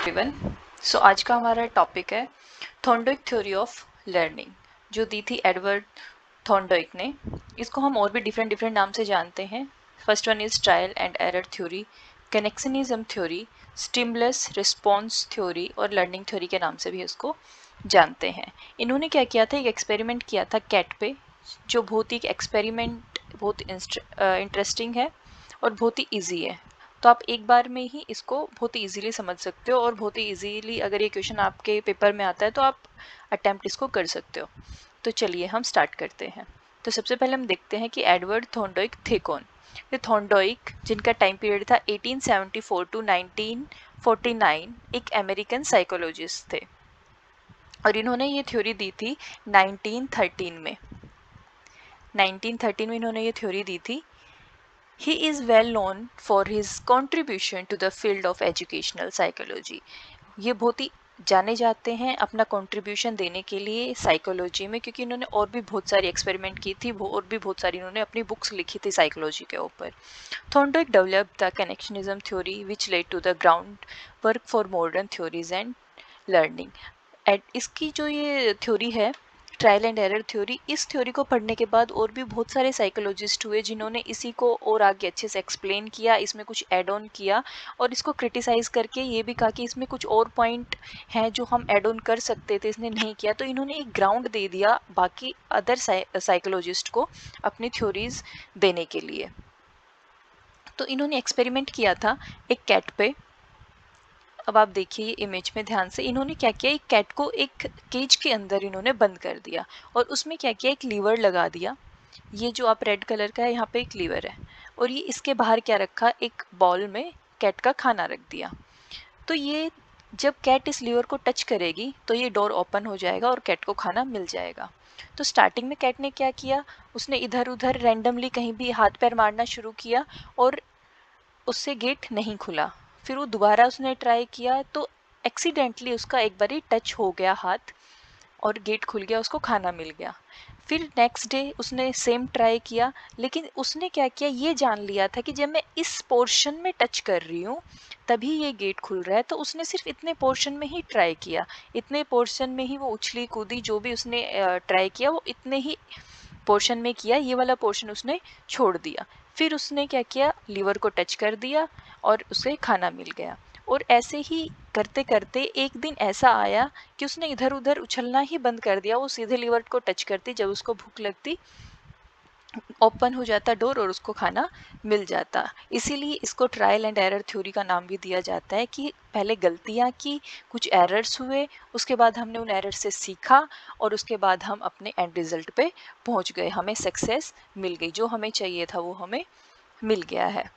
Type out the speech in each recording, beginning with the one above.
Everyone. आज का हमारा टॉपिक है थॉर्नडाइक थ्योरी ऑफ लर्निंग, जो दी थी एडवर्ड थॉर्नडाइक ने। इसको हम और भी डिफरेंट डिफरेंट नाम से जानते हैं। First one is trial and error theory, connectionism theory, stimulus response theory और लर्निंग थ्योरी के नाम से भी इसको जानते हैं। इन्होंने क्या किया था, एक एक्सपेरिमेंट किया था कैट पे, जो बहुत ही एक्सपेरिमेंट बहुत इंटरेस्टिंग है और बहुत ही ईजी है। तो आप एक बार में ही इसको बहुत ही इजीली समझ सकते हो और बहुत ही इजीली अगर ये क्वेश्चन आपके पेपर में आता है तो आप अटेम्प्ट इसको कर सकते हो। तो चलिए हम स्टार्ट करते हैं। तो सबसे पहले हम देखते हैं कि एडवर्ड थॉर्नडाइक थे कौन। ये थॉर्नडाइक, जिनका टाइम पीरियड था 1874 टू 1949, एक अमेरिकन साइकोलॉजिस्ट थे और इन्होंने ये थ्योरी दी थी 1913 में। 1913 में इन्होंने ये थ्योरी दी थी। He is well known for his contribution to the field of educational psychology. ये बहुत ही जाने जाते हैं अपना कंट्रीब्यूशन देने के लिए साइकोलॉजी में, क्योंकि इन्होंने और भी बहुत सारी एक्सपेरिमेंट की थी और भी बहुत सारी इन्होंने अपनी बुक्स लिखी थी साइकोलॉजी के ऊपर। Thorndike developed the connectionism theory which led to the ground work for modern theories and learning. इसकी जो ये थ्योरी है, ट्रायल एंड एरर थ्योरी, इस थ्योरी को पढ़ने के बाद और भी बहुत सारे साइकोलॉजिस्ट हुए जिन्होंने इसी को और आगे अच्छे से एक्सप्लेन किया, इसमें कुछ ऐड ऑन किया और इसको क्रिटिसाइज करके ये भी कहा कि इसमें कुछ और पॉइंट हैं जो हम ऐड ऑन कर सकते थे, इसने नहीं किया। तो इन्होंने एक ग्राउंड दे दिया बाकी अदर साइकोलॉजिस्ट को अपनी थ्योरीज देने के लिए। तो इन्होंने एक्सपेरिमेंट किया था एक कैट पे। अब आप देखिए इमेज में ध्यान से, इन्होंने क्या किया, एक कैट को एक केज के अंदर इन्होंने बंद कर दिया और उसमें क्या किया, एक लीवर लगा दिया। ये जो आप रेड कलर का है, यहाँ पे एक लीवर है और ये इसके बाहर क्या रखा, एक बॉल में कैट का खाना रख दिया। तो ये जब कैट इस लीवर को टच करेगी तो ये डोर ओपन हो जाएगा और कैट को खाना मिल जाएगा। तो स्टार्टिंग में कैट ने क्या किया, उसने इधर उधर रैंडमली कहीं भी हाथ पैर मारना शुरू किया और उससे गेट नहीं खुला। फिर वो दोबारा उसने ट्राई किया तो एक्सीडेंटली उसका एक बारी टच हो गया हाथ और गेट खुल गया, उसको खाना मिल गया। फिर नेक्स्ट डे उसने सेम ट्राई किया, लेकिन उसने क्या किया, ये जान लिया था कि जब मैं इस पोर्शन में टच कर रही हूँ तभी ये गेट खुल रहा है। तो उसने सिर्फ इतने पोर्शन में ही ट्राई किया, इतने पोर्शन में ही वो उछली कूदी, जो भी उसने ट्राई किया वो इतने ही पोर्शन में किया, ये वाला पोर्शन उसने छोड़ दिया। फिर उसने क्या किया, लीवर को टच कर दिया और उसे खाना मिल गया। और ऐसे ही करते करते एक दिन ऐसा आया कि उसने इधर उधर उछलना ही बंद कर दिया। वो सीधे लीवर को टच करती, जब उसको भूख लगती ओपन हो जाता डोर और उसको खाना मिल जाता। इसीलिए इसको ट्रायल एंड एरर थ्योरी का नाम भी दिया जाता है कि पहले गलतियां की, कुछ एरर्स हुए, उसके बाद हमने उन एरर से सीखा और उसके बाद हम अपने एंड रिजल्ट पे पहुंच गए, हमें सक्सेस मिल गई, जो हमें चाहिए था वो हमें मिल गया है।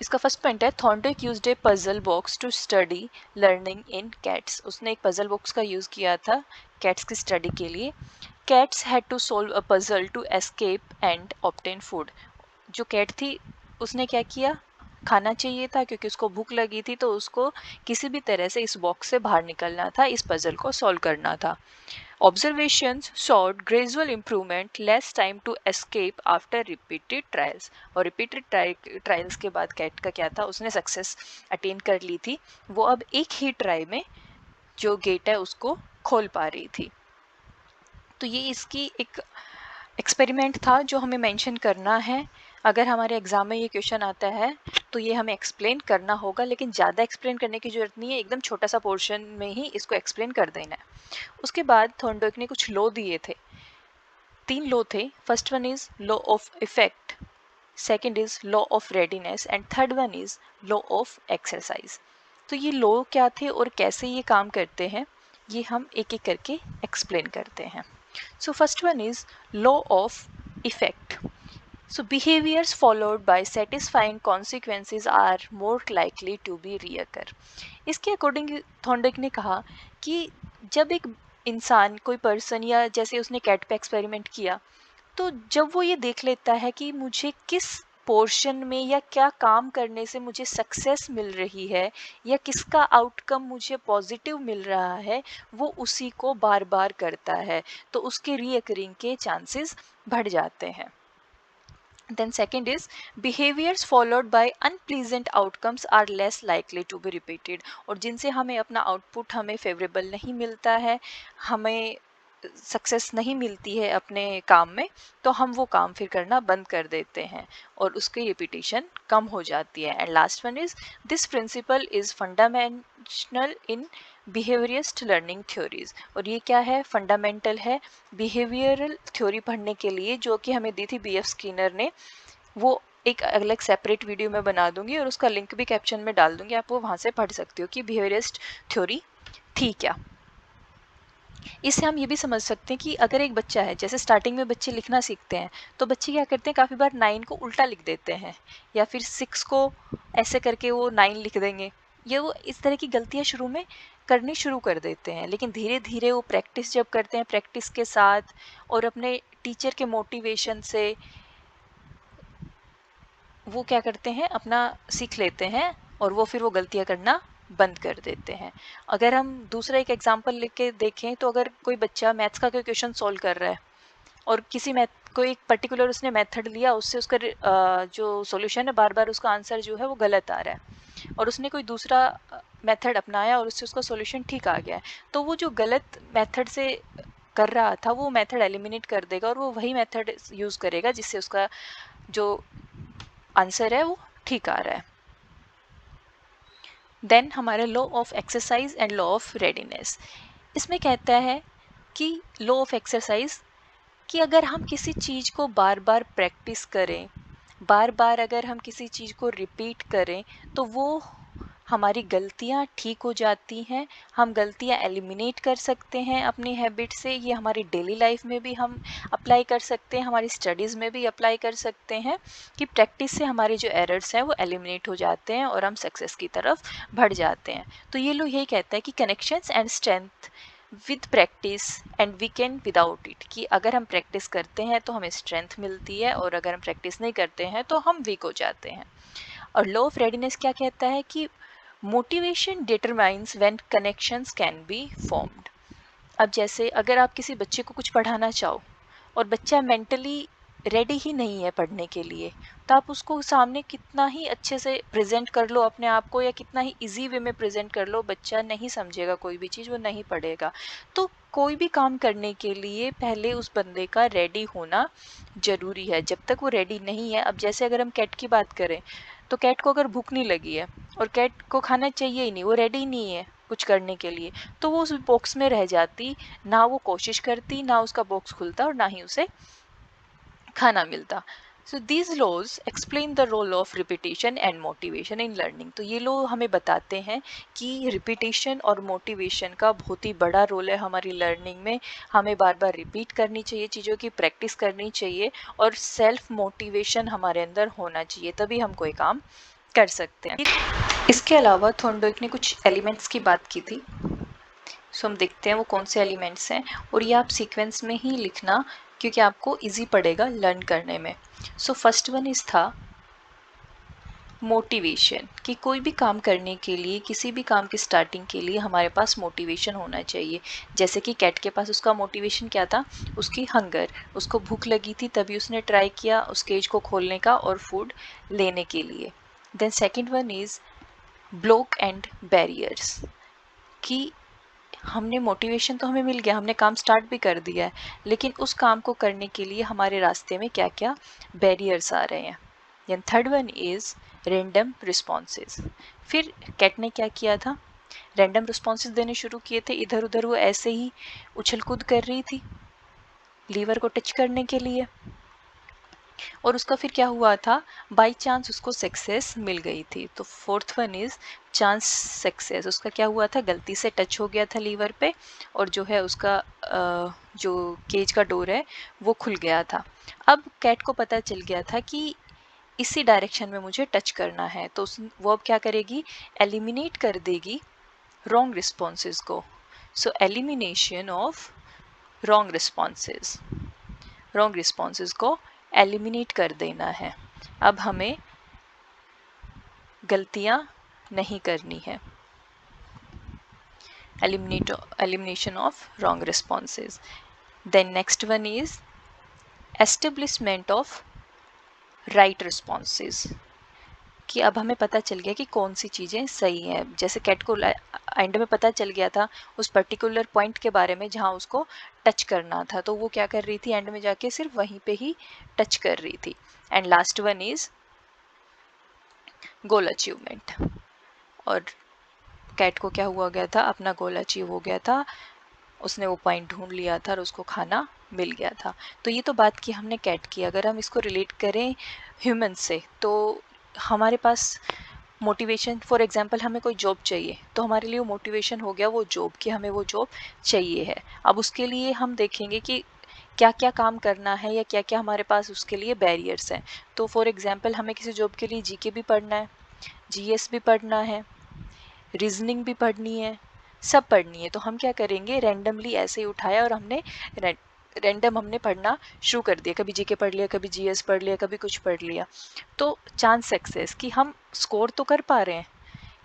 इसका फर्स्ट पॉइंट है, Thorndike used a puzzle box to study learning in cats. उसने एक पजल बॉक्स का यूज़ किया था कैट्स की स्टडी के लिए। Cats had to solve a puzzle to escape and obtain food. जो कैट थी उसने क्या किया, खाना चाहिए था क्योंकि उसको भूख लगी थी, तो उसको किसी भी तरह से इस बॉक्स से बाहर निकलना था, इस पजल को सॉल्व करना था। Observations showed gradual improvement, less time to escape after repeated trials. और रिपीटेड ट्रायल्स के बाद कैट का क्या था, उसने सक्सेस अटेन कर ली थी। वो अब एक ही ट्राई में जो गेट है उसको खोल पा रही थी। तो ये इसकी एक एक्सपेरिमेंट था जो हमें मेंशन करना है। अगर हमारे एग्जाम में ये क्वेश्चन आता है तो ये हमें एक्सप्लेन करना होगा, लेकिन ज़्यादा एक्सप्लेन करने की ज़रूरत नहीं है, एकदम छोटा सा पोर्शन में ही इसको एक्सप्लेन कर देना है। उसके बाद थॉर्नडाइक ने कुछ लॉ दिए थे, 3 लॉ थे। First one is law of effect, second is law of readiness and third one is law of exercise. तो ये लॉ क्या थे और कैसे ये काम करते हैं, ये हम एक एक करके एक्सप्लेन करते हैं। So first one is law of effect. So behaviors followed by satisfying consequences are more likely to be reoccur. इसके अकॉर्डिंग थॉर्नडाइक ने कहा कि जब एक इंसान, कोई पर्सन, या जैसे उसने कैट पे एक्सपेरिमेंट किया, तो जब वो ये देख लेता है कि मुझे किस पोर्शन में या क्या काम करने से मुझे सक्सेस मिल रही है या किसका आउटकम मुझे पॉजिटिव मिल रहा है, वो उसी को बार बार करता है, तो उसके रीअकरिंग के चांसेस बढ़ जाते हैं। Then second is behaviors followed by unpleasant outcomes are less likely to be repeated. और जिनसे हमें अपना आउटपुट हमें फेवरेबल नहीं मिलता है, हमें सक्सेस नहीं मिलती है अपने काम में, तो हम वो काम फिर करना बंद कर देते हैं और उसकी रिपीटेशन कम हो जाती है. And last one is this principle is fundamental in behaviourist learning theories. और ये क्या है, फंडामेंटल है बिहेवियरल थ्योरी पढ़ने के लिए, जो कि हमें दी थी बी एफ स्किनर ने. वो एक अलग सेपरेट वीडियो में बना दूंगी और उसका लिंक भी कैप्शन में डाल दूंगी, आप वो वहाँ से पढ़ सकते हो कि बिहेवियरिस्ट थ्योरी थी क्या. इससे हम ये भी समझ सकते हैं कि अगर एक बच्चा है, जैसे स्टार्टिंग में बच्चे लिखना सीखते हैं, तो बच्चे क्या करते हैं, काफ़ी बार 9 को उल्टा लिख देते हैं, या फिर 6 को ऐसे करके वो 9 लिख देंगे. ये वो इस तरह की गलतियाँ शुरू में करनी शुरू कर देते हैं, लेकिन धीरे धीरे वो प्रैक्टिस जब करते हैं, प्रैक्टिस के साथ और अपने टीचर के मोटिवेशन से वो क्या करते हैं, अपना सीख लेते हैं और वो फिर वो गलतियाँ करना बंद कर देते हैं. अगर हम दूसरा एक एग्जांपल लेके देखें, तो अगर कोई बच्चा मैथ्स का कोई क्वेश्चन सॉल्व कर रहा है और किसी मैथ कोई एक पर्टिकुलर उसने मेथड लिया, उससे उसका जो सॉल्यूशन है, बार बार उसका आंसर जो है वो गलत आ रहा है, और उसने कोई दूसरा मेथड अपनाया और उससे उसका सॉल्यूशन ठीक आ गया है, तो वो जो गलत मेथड से कर रहा था वो मेथड एलिमिनेट कर देगा और वो वही मेथड यूज़ करेगा जिससे उसका जो आंसर है वो ठीक आ रहा है. देन हमारा law of exercise and law of readiness. इसमें कहता है कि लॉ ऑफ एक्सरसाइज, कि अगर हम किसी चीज़ को बार बार प्रैक्टिस करें, बार बार अगर हम किसी चीज़ को रिपीट करें, तो वो हमारी गलतियाँ ठीक हो जाती हैं, हम गलतियाँ एलिमिनेट कर सकते हैं अपनी हैबिट से. ये हमारी डेली लाइफ में भी हम अप्लाई कर सकते हैं, हमारी स्टडीज़ में भी अप्लाई कर सकते हैं, कि प्रैक्टिस से हमारे जो एरर्स हैं वो एलिमिनेट हो जाते हैं और हम सक्सेस की तरफ बढ़ जाते हैं. तो ये लोग यही कहते हैं कि connections and strength with practice and weekend without it, कि अगर हम प्रैक्टिस करते हैं तो हमें स्ट्रेंथ मिलती है और अगर हम प्रैक्टिस नहीं करते हैं तो हम वीक हो जाते हैं. और लॉ ऑफ रेडीनेस क्या कहता है कि motivation determines when connections can be formed. अब जैसे अगर आप किसी बच्चे को कुछ पढ़ाना चाहो और बच्चा मेंटली रेडी ही नहीं है पढ़ने के लिए, तो आप उसको सामने कितना ही अच्छे से प्रेजेंट कर लो अपने आप को, या कितना ही इजी वे में प्रेजेंट कर लो, बच्चा नहीं समझेगा कोई भी चीज़, वो नहीं पढ़ेगा. तो कोई भी काम करने के लिए पहले उस बंदे का रेडी होना ज़रूरी है. जब तक वो रेडी नहीं है, अब जैसे अगर हम कैट की बात करें, तो कैट को अगर भूख नहीं लगी है और कैट को खाना चाहिए ही नहीं, वो रेडी नहीं है कुछ करने के लिए, तो वो उस बॉक्स में रह जाती, ना वो कोशिश करती, ना उसका बॉक्स खुलता और ना ही उसे खाना मिलता. So these laws explain the role of repetition and motivation in learning. तो ये लोग हमें बताते हैं कि रिपीटेशन और मोटिवेशन का बहुत ही बड़ा रोल है हमारी लर्निंग में. हमें बार बार रिपीट करनी चाहिए, चीज़ों की प्रैक्टिस करनी चाहिए और सेल्फ मोटिवेशन हमारे अंदर होना चाहिए, तभी हम कोई काम कर सकते हैं. इसके अलावा थॉर्नडाइक ने कुछ एलिमेंट्स की बात की थी, सो हम देखते हैं वो कौन से एलिमेंट्स हैं, और ये आप सीक्वेंस में ही लिखना क्योंकि आपको इजी पड़ेगा लर्न करने में. सो फर्स्ट वन इस था मोटिवेशन, कि कोई भी काम करने के लिए, किसी भी काम की स्टार्टिंग के लिए हमारे पास मोटिवेशन होना चाहिए. जैसे कि कैट के पास उसका मोटिवेशन क्या था, उसकी हंगर, उसको भूख लगी थी तभी उसने ट्राई किया उस केज को खोलने का और फूड लेने के लिए. Then second one is block and barriers, कि हमने मोटिवेशन तो हमें मिल गया, हमने काम स्टार्ट भी कर दिया है, लेकिन उस काम को करने के लिए हमारे रास्ते में क्या क्या बैरियर्स आ रहे हैं. Then third one is random responses. फिर कैट ने क्या किया था, रैंडम रिस्पॉन्सेज देने शुरू किए थे. इधर उधर वो ऐसे ही उछल कूद कर रही थी लीवर को टच करने के लिए, और उसका फिर क्या हुआ था, बाय चांस उसको सक्सेस मिल गई थी. तो fourth one is chance success. उसका क्या हुआ था, गलती से टच हो गया था लीवर पे और जो है उसका जो केज का डोर है वो खुल गया था. अब कैट को पता चल गया था कि इसी डायरेक्शन में मुझे टच करना है, तो वो अब क्या करेगी, एलिमिनेट कर देगी रॉन्ग रिस्पॉन्सेज को. So elimination of wrong responses, wrong responses को एलिमिनेट कर देना है. अब हमें गलतियां नहीं करनी है. Elimination of wrong responses. Then next one is establishment of right responses, कि अब हमें पता चल गया कि कौन सी चीज़ें सही हैं। जैसे कैट को एंड में पता चल गया था उस पर्टिकुलर पॉइंट के बारे में जहाँ उसको टच करना था, तो वो क्या कर रही थी, एंड में जाके सिर्फ वहीं पे ही टच कर रही थी। And last one is goal achievement. और कैट को क्या हुआ गया था, अपना गोल अचीव हो गया था, उसने वो पॉइंट ढूंढ लिया था और उसको खाना मिल गया था। तो ये तो बात की हमने कैट की। अगर हम इसको रिलेट करें ह्यूमन से, तो हमारे पास मोटिवेशन, फॉर एग्जांपल हमें कोई जॉब चाहिए, तो हमारे लिए वो मोटिवेशन हो गया वो जॉब, कि हमें वो जॉब चाहिए है। अब उसके लिए हम देखेंगे कि क्या क्या काम करना है या क्या क्या हमारे पास उसके लिए बैरियर्स हैं। तो फॉर एग्जांपल हमें किसी जॉब के लिए जीके भी पढ़ना है, जीएस भी पढ़ना है, रीजनिंग भी पढ़नी है, सब पढ़नी है। तो हम क्या करेंगे, रैंडमली ऐसे ही उठाया और हमने रैंडम हमने पढ़ना शुरू कर दिया। कभी जीके पढ़ लिया, कभी जीएस पढ़ लिया, कभी कुछ पढ़ लिया। तो चांस सक्सेस कि हम स्कोर तो कर पा रहे हैं,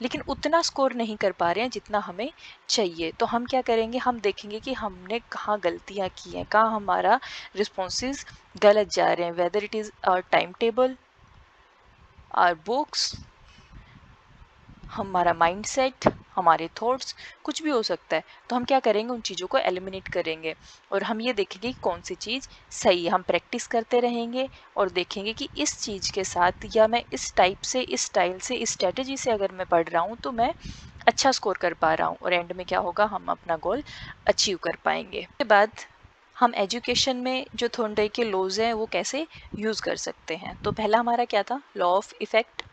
लेकिन उतना स्कोर नहीं कर पा रहे हैं जितना हमें चाहिए। तो हम क्या करेंगे, हम देखेंगे कि हमने कहाँ गलतियाँ की हैं, कहाँ हमारा रिस्पॉन्सेज गलत जा रहे हैं, whether it is our time table, our books, हमारा माइंडसेट, हमारे थॉट्स, कुछ भी हो सकता है। तो हम क्या करेंगे, उन चीज़ों को एलिमिनेट करेंगे और हम ये देखेंगे कि कौन सी चीज़ सही है। हम प्रैक्टिस करते रहेंगे और देखेंगे कि इस चीज़ के साथ, या मैं इस टाइप से, इस स्टाइल से, इस स्ट्रेटजी से अगर मैं पढ़ रहा हूँ तो मैं अच्छा स्कोर कर पा रहा हूँ, और एंड में क्या होगा, हम अपना गोल अचीव कर पाएंगे। उसके बाद हम एजुकेशन में जो थॉर्नडाइक के लॉज हैं वो कैसे यूज़ कर सकते हैं। तो पहला हमारा क्या था, लॉ ऑफ इफेक्ट।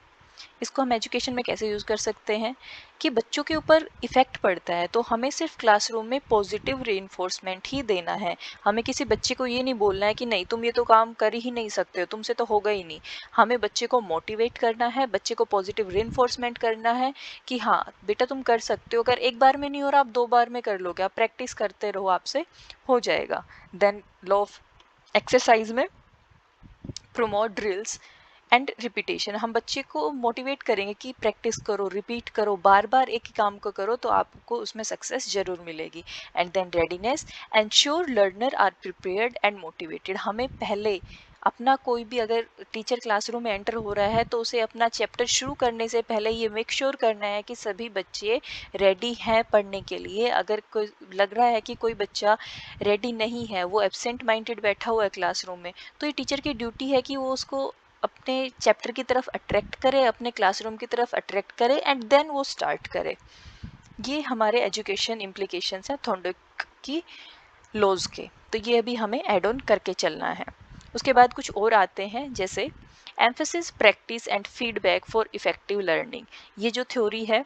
इसको हम एजुकेशन में कैसे यूज़ कर सकते हैं, कि बच्चों के ऊपर इफ़ेक्ट पड़ता है तो हमें सिर्फ क्लासरूम में पॉजिटिव रीइंफोर्समेंट ही देना है। हमें किसी बच्चे को ये नहीं बोलना है कि नहीं तुम ये तो काम कर ही नहीं सकते हो, तुमसे तो होगा ही नहीं। हमें बच्चे को मोटिवेट करना है, बच्चे को पॉजिटिव रीइंफोर्समेंट करना है कि हाँ बेटा तुम कर सकते हो। अगर एक बार में नहीं हो रहा, आप 2 बार में कर लोगे, आप प्रैक्टिस करते रहो, आपसे हो जाएगा। देन लॉ ऑफ एक्सरसाइज में प्रोमोट ड्रिल्स एंड रिपीटेशन। हम बच्चे को मोटिवेट करेंगे कि प्रैक्टिस करो, रिपीट करो, बार बार एक ही काम को करो, तो आपको उसमें सक्सेस जरूर मिलेगी। And then readiness, ensure learner are prepared and motivated. हमें पहले अपना कोई भी, अगर टीचर क्लासरूम में एंटर हो रहा है तो उसे अपना चैप्टर शुरू करने से पहले ये मेक श्योर करना है कि सभी बच्चे रेडी हैं पढ़ने के लिए। अगर कोई लग रहा है कि कोई बच्चा रेडी नहीं है, वो एब्सेंट माइंडेड बैठा हुआ है क्लासरूम में, तो ये टीचर की ड्यूटी है कि वो उसको अपने चैप्टर की तरफ अट्रैक्ट करे, अपने क्लासरूम की तरफ अट्रैक्ट करे, एंड देन वो स्टार्ट करे। ये हमारे एजुकेशन इम्प्लीकेशंस हैं थॉर्नडाइक की लॉज के। तो ये अभी हमें एड ऑन करके चलना है। उसके बाद कुछ और आते हैं, जैसे emphasis, practice and feedback for effective learning. ये जो थ्योरी है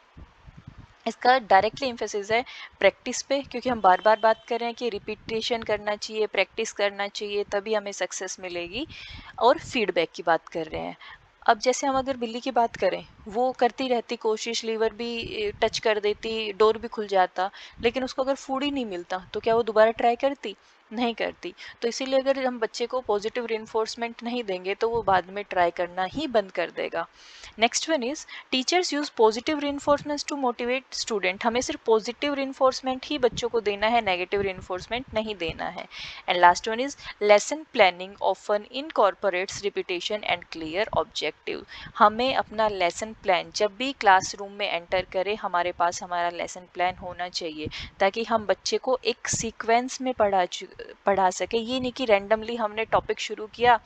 इसका डायरेक्टली एम्फेसिस है प्रैक्टिस पे, क्योंकि हम बार बार बात कर रहे हैं कि रिपीटेशन करना चाहिए, प्रैक्टिस करना चाहिए, तभी हमें सक्सेस मिलेगी। और फीडबैक की बात कर रहे हैं। अब जैसे हम अगर बिल्ली की बात करें, वो करती रहती कोशिश, लीवर भी टच कर देती, डोर भी खुल जाता, लेकिन उसको अगर फूड ही नहीं मिलता तो क्या वो दोबारा ट्राई करती, नहीं करती। तो इसीलिए अगर हम बच्चे को पॉजिटिव रिइंफोर्समेंट नहीं देंगे तो वो बाद में ट्राई करना ही बंद कर देगा। Next one is teachers use positive reinforcement to motivate student. हमें सिर्फ पॉजिटिव रिइंफोर्समेंट ही बच्चों को देना है, नेगेटिव रिइंफोर्समेंट नहीं देना है। And last one is lesson planning often incorporates repetition and clear objective. हमें अपना लेसन प्लान जब भी क्लासरूम में एंटर करें, हमारे पास हमारा लेसन प्लान होना चाहिए, ताकि हम बच्चे को एक सीक्वेंस में पढ़ा सके। ये नहीं कि रैंडमली हमने टॉपिक शुरू किया,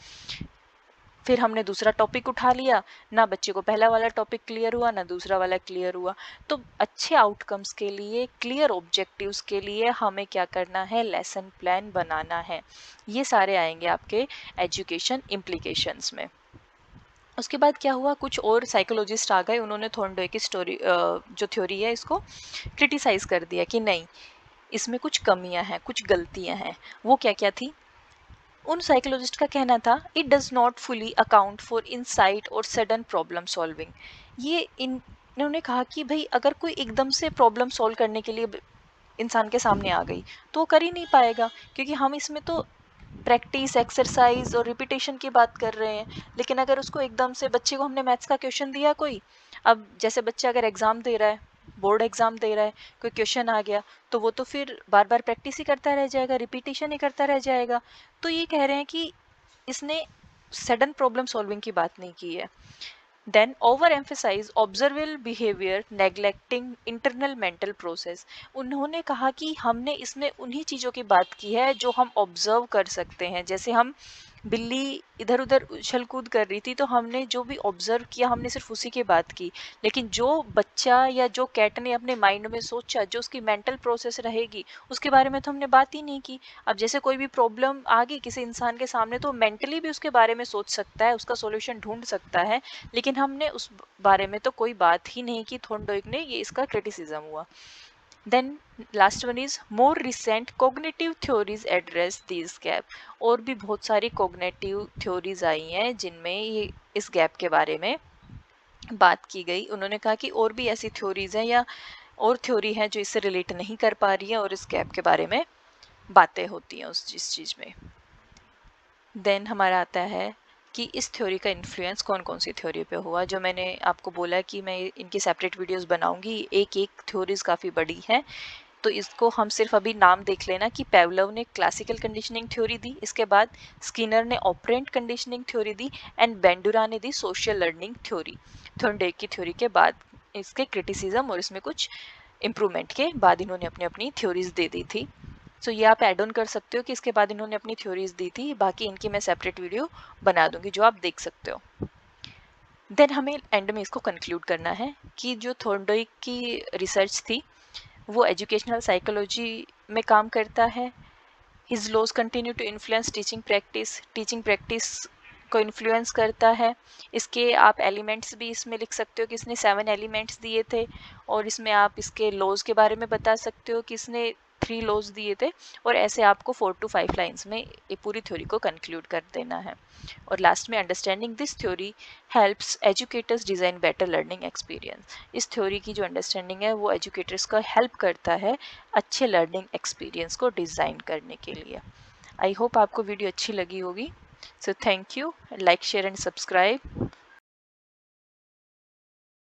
फिर हमने दूसरा टॉपिक उठा लिया, ना बच्चे को पहला वाला टॉपिक क्लियर हुआ, ना दूसरा वाला क्लियर हुआ। तो अच्छे आउटकम्स के लिए, क्लियर ऑब्जेक्टिव्स के लिए हमें क्या करना है, लेसन प्लान बनाना है। ये सारे आएंगे आपके एजुकेशन इम्प्लीकेशंस में। उसके बाद क्या हुआ, कुछ और साइकोलॉजिस्ट आ गए, उन्होंने थॉर्नडाइक की स्टोरी, जो थ्योरी है, इसको क्रिटिसाइज कर दिया कि नहीं इसमें कुछ कमियां हैं, कुछ गलतियां हैं। वो क्या क्या थी, उन साइकोलॉजिस्ट का कहना था, it does not fully account for insight और सडन प्रॉब्लम सॉल्विंग। ये इन्होंने कहा कि भाई अगर कोई एकदम से प्रॉब्लम सॉल्व करने के लिए इंसान के सामने आ गई तो वो कर ही नहीं पाएगा, क्योंकि हम इसमें तो प्रैक्टिस, एक्सरसाइज और रिपीटेशन की बात कर रहे हैं। लेकिन अगर उसको एकदम से, बच्चे को हमने मैथ्स का क्वेश्चन दिया कोई, अब जैसे बच्चा अगर एग्जाम दे रहा है, बोर्ड एग्जाम दे रहा है, कोई क्वेश्चन आ गया, तो वो तो फिर बार बार प्रैक्टिस ही करता रह जाएगा, रिपीटेशन ही करता रह जाएगा। तो ये कह रहे हैं कि इसने सडन प्रॉब्लम सॉल्विंग की बात नहीं की है। Then over emphasise observable behaviour neglecting internal mental process. उन्होंने कहा कि हमने इसमें उन्हीं चीज़ों की बात की है जो हम ऑब्जर्व कर सकते हैं। जैसे हम बिल्ली इधर उधर उछल कूद कर रही थी तो हमने जो भी ऑब्जर्व किया हमने सिर्फ उसी की बात की। लेकिन जो बच्चा या जो कैट ने अपने माइंड में सोचा, जो उसकी मेंटल प्रोसेस रहेगी, उसके बारे में तो हमने बात ही नहीं की। अब जैसे कोई भी प्रॉब्लम आ गई किसी इंसान के सामने तो मेंटली भी उसके बारे में सोच सकता है, उसका सॉल्यूशन ढूंढ सकता है, लेकिन हमने उस बारे में तो कोई बात ही नहीं की। थॉर्नडाइक ने, ये इसका क्रिटिसिज्म हुआ। Then last one is more recent cognitive theories address this gap. और भी बहुत सारी कोग्निटिव थ्योरीज आई हैं जिनमें ये इस गैप के बारे में बात की गई। उन्होंने कहा कि और भी ऐसी थ्योरीज हैं या और थ्योरी है जो इससे रिलेट नहीं कर पा रही है और इस गैप के बारे में बातें होती हैं उस जिस चीज़ में। देन हमारा आता है कि इस थ्योरी का इन्फ्लुएंस कौन कौन सी थ्योरी पे हुआ। जो मैंने आपको बोला कि मैं इनकी सेपरेट वीडियोस बनाऊंगी, एक एक थ्योरीज काफ़ी बड़ी है, तो इसको हम सिर्फ अभी नाम देख लेना कि पेवलोव ने क्लासिकल कंडीशनिंग थ्योरी दी, इसके बाद स्किनर ने ऑपरेंट कंडीशनिंग थ्योरी दी, एंड बेंडुरा ने दी सोशल लर्निंग थ्योरी। थॉर्नडाइक की थ्योरी के बाद इसके क्रिटिसिज्म और इसमें कुछ इम्प्रूवमेंट के बाद इन्होंने अपनी अपनी थ्योरीज दे दी थी। सो ये आप एड ऑन कर सकते हो कि इसके बाद इन्होंने अपनी थ्योरीज दी थी। बाकी इनकी मैं सेपरेट वीडियो बना दूंगी जो आप देख सकते हो। देन हमें एंड में इसको कंक्लूड करना है कि जो थॉर्नडाइक की रिसर्च थी वो एजुकेशनल साइकोलॉजी में काम करता है। His laws continue to influence teaching practice को इन्फ्लुएंस करता है। इसके आप एलिमेंट्स भी इसमें लिख सकते हो कि इसने 7 एलिमेंट्स दिए थे, और इसमें आप इसके लॉज के बारे में बता सकते हो कि इसने 3 लॉज दिए थे, और ऐसे आपको 4 to 5 लाइन्स में ये पूरी थ्योरी को कंक्लूड कर देना है। और लास्ट में understanding this theory helps educators design better learning experience. इस थ्योरी की जो अंडरस्टैंडिंग है वो एजुकेटर्स का हेल्प करता है अच्छे लर्निंग एक्सपीरियंस को डिज़ाइन करने के लिए। आई होप आपको वीडियो अच्छी लगी होगी। So thank you, like share and subscribe.